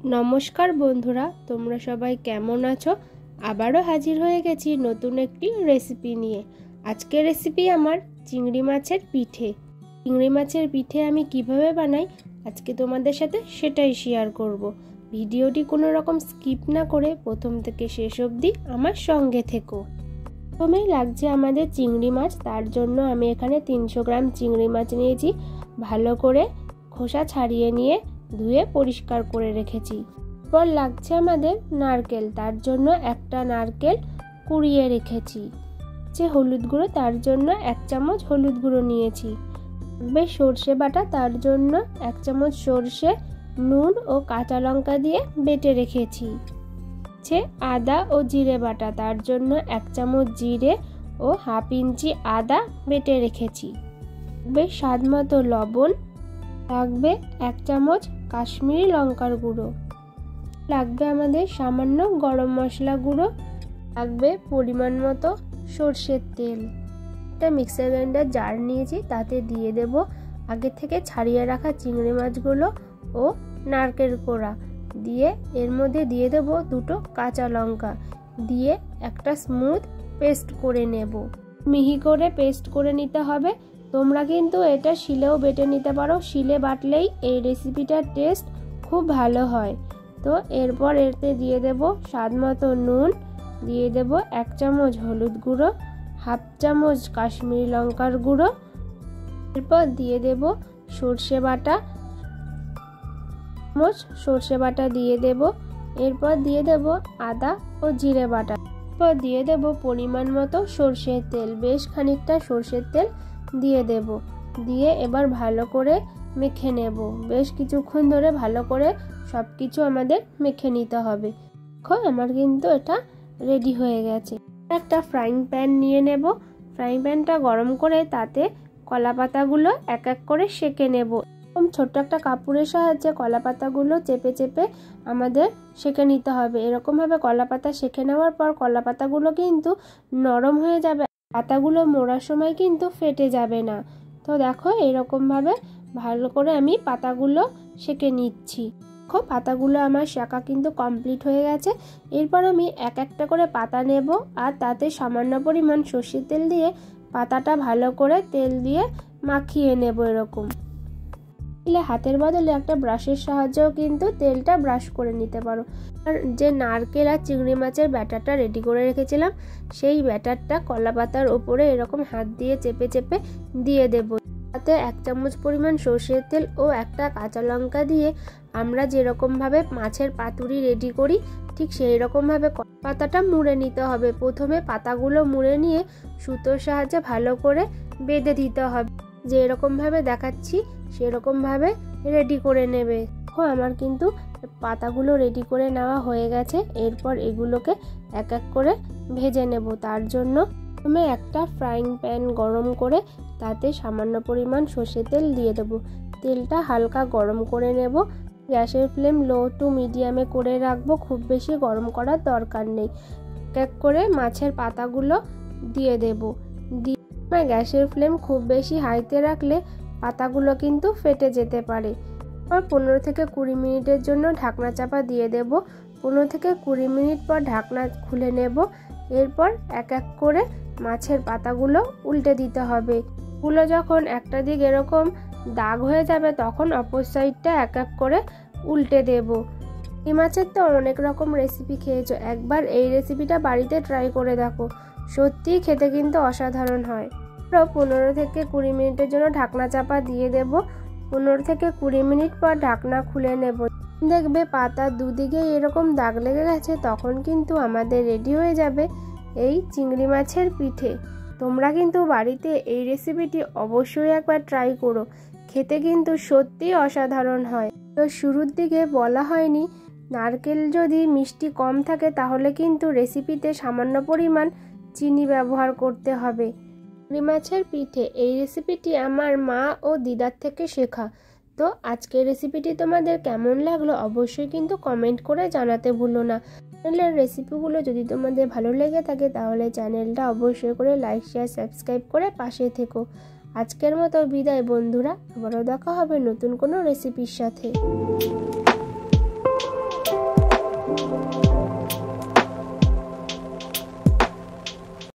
নমস্কার বন্ধুরা, তোমরা সবাই কেমন আছো? আবারও হাজির হয়ে গেছি নতুন একটি রেসিপি নিয়ে। আজকের রেসিপি আমার চিংড়ি মাছের পিঠে। চিংড়ি মাছের পিঠে আমি কিভাবে বানাই আজকে তোমাদের সাথে সেটাই শেয়ার করব। ভিডিওটি কোনো রকম স্কিপ না করে প্রথম থেকে শেষ অবধি আমার সঙ্গে থেকো। প্রথমেই লাগছে আমাদের চিংড়ি মাছ। তার জন্য আমি এখানে 300 গ্রাম চিংড়ি মাছ নিয়েছি। ভালো করে খোসা ছাড়িয়ে নিয়ে ধুয়ে পরিষ্কার করে রেখেছি। এরপর লাগছে আমাদের নারকেল। তার জন্য একটা নারকেল কুড়িয়ে রেখেছি। যে হলুদ গুঁড়ো, তার জন্য 1 চামচ হলুদ গুঁড়ো নিয়েছি। সর্ষে বাটা, তার জন্য 1 চামচ সর্ষে, নুন ও কাঁচা লঙ্কা দিয়ে বেটে রেখেছি। আদা ও জিরে বাটা, তার জন্য 1 চামচ জিরে ও হাফ ইঞ্চি আদা বেটে রেখেছি। স্বাদ মতো লবণ, লাগবে 1 চামচ কাশ্মীরি লঙ্কার গুঁড়ো, লাগবে আমাদের সামান্য গরম মশলা গুঁড়ো, লাগবে পরিমাণ মতো সর্ষের তেল। একটা মিক্সার গ্রাইন্ডার জার নিয়েছি, তাতে দিয়ে দেব আগে থেকে ছাড়িয়ে রাখা চিংড়ি মাছগুলো ও নারকেল কোড়া, দিয়ে এর মধ্যে দিয়ে দেব 2টো কাঁচা লঙ্কা, দিয়ে একটা স্মুথ পেস্ট করে নেব। মিহি করে পেস্ট করে নিতে হবে। তোমরা কিন্তু এটা শিলেও বেটে নিতে পারো। শিলে বাটলেই এই রেসিপিটার টেস্ট খুব ভালো হয়। তো এরপর এতে দিয়ে দেব স্বাদ মতো নুন, দিয়ে দেব 1 চামচ হলুদ গুঁড়ো, হাফ চামচ কাশ্মীরি লঙ্কার গুঁড়ো, এরপর দিয়ে দেব সর্ষে বাটা দিয়ে দেব। এরপর দিয়ে দেব আদা ও জিরে বাটা, এরপর দিয়ে দেব পরিমাণ মতো সর্ষের তেল। বেশ খানিকটা সর্ষের তেল দিয়ে দেব, দিয়ে এবার ভালো করে মেখে নেব। বেশ কিছুক্ষণ ধরে ভালো করে সব কিছু আমাদের মেখে নিতে হবে। দেখো আমার কিন্তু এটা রেডি হয়ে গেছে। একটা ফ্রাইং প্যান নিয়ে নেব। ফ্রাইং প্যানটা গরম করে তাতে কলা পাতাগুলো এক এক করে সেঁকে নেব। এরকম ছোট্ট একটা কাপড়ের সাহায্যে কলা পাতাগুলো চেপে চেপে আমাদের সেঁকে নিতে হবে। এরকমভাবে কলা পাতা সেঁকে নেওয়ার পর কলা পাতাগুলো কিন্তু নরম হয়ে যাবে, পাতাগুলো মোড়ার সময় কিন্তু ফেটে যাবে না। তো দেখো এরকমভাবে ভালো করে আমি পাতাগুলো সেঁকে নিচ্ছি। দেখো পাতাগুলো আমার সেঁকা কিন্তু কমপ্লিট হয়ে গেছে। এরপর আমি এক একটা করে পাতা নেব আর তাতে সামান্য পরিমাণ সর্ষের তেল দিয়ে পাতাটা ভালো করে তেল দিয়ে মাখিয়ে নেব। এরকম হাতের বদলে একটা ব্রাশের সাহায্যেও কিন্তু তেলটা ব্রাশ করে নিতে পারো। আর যে নারকেল আর চিংড়ি মাছের ব্যাটারটা রেডি করে রেখেছিলাম, সেই ব্যাটারটা কলা পাতার ওপরে এরকম হাত দিয়ে চেপে চেপে দিয়ে দেব। তাতে 1 চামচ পরিমাণ সর্ষের তেল ও একটা কাঁচা লঙ্কা দিয়ে আমরা যেরকমভাবে মাছের পাতুরি রেডি করি ঠিক সেই রকমভাবে পাতাটা মুড়ে নিতে হবে। প্রথমে পাতাগুলো মুড়ে নিয়ে সুতোর সাহায্যে ভালো করে বেঁধে দিতে হবে। যে এরকমভাবে দেখাচ্ছি সেরকমভাবে রেডি করে নেবে। দেখো আমার কিন্তু পাতাগুলো রেডি করে নেওয়া হয়ে গেছে। এরপর এগুলোকে এক এক করে ভেজে নেব। তার জন্য প্রথমে একটা ফ্রাইং প্যান গরম করে তাতে সামান্য পরিমাণ সর্ষের তেল দিয়ে দেব। তেলটা হালকা গরম করে নেব। গ্যাসের ফ্লেম লো টু মিডিয়ামে করে রাখবো, খুব বেশি গরম করার দরকার নেই। এক এক করে মাছের পাতাগুলো দিয়ে দেব। গ্যাসের ফ্লেম খুব বেশি হাইতে রাখলে পাতাগুলো কিন্তু ফেটে যেতে পারে। 15 থেকে 20 মিনিটের জন্য ঢাকনা চাপা দিয়ে দেব। 15 থেকে 20 মিনিট পর ঢাকনা খুলে নেব। এরপর এক এক করে মাছের পাতাগুলো উল্টে দিতে হবে। গুলো যখন একটা দিক এরকম দাগ হয়ে যাবে তখন অপর সাইডটা এক এক করে উল্টে দেব। এই মাছের তো অনেক রকম রেসিপি খেয়েছো, একবার এই রেসিপিটা বাড়িতে ট্রাই করে দেখো, সত্যিই খেতে কিন্তু অসাধারণ হয়। 15 থেকে 20 মিনিটের জন্য ঢাকনা চাপা দিয়ে দেব। 15 থেকে 20 মিনিট পর ঢাকনা খুলে নেব। দেখবে পাতা দুদিকে এরকম দাগ লেগে গেছে, তখন কিন্তু আমাদের রেডি হয়ে যাবে এই চিংড়ি মাছের পিঠে। তোমরা কিন্তু বাড়িতে এই রেসিপিটি অবশ্যই একবার ট্রাই করো, খেতে কিন্তু সত্যি অসাধারণ হয়। তো শুরুর দিকে বলা হয়নি, নারকেল যদি মিষ্টি কম থাকে তাহলে কিন্তু রেসিপিতে সামান্য পরিমাণ চিনি ব্যবহার করতে হবে। চিংড়ি মাছের পিঠে এই রেসিপিটি আমার মা ও দিদার থেকে শেখা। তো আজকের রেসিপিটি তোমাদের কেমন লাগলো অবশ্যই কিন্তু কমেন্ট করে জানাতে ভুলো না। চ্যানেলের রেসিপিগুলো যদি তোমাদের ভালো লেগে থাকে তাহলে চ্যানেলটা অবশ্যই করে লাইক শেয়ার সাবস্ক্রাইব করে পাশে থেকো। আজকের মতো বিদায় বন্ধুরা, আবারও দেখা হবে নতুন কোনো রেসিপির সাথে।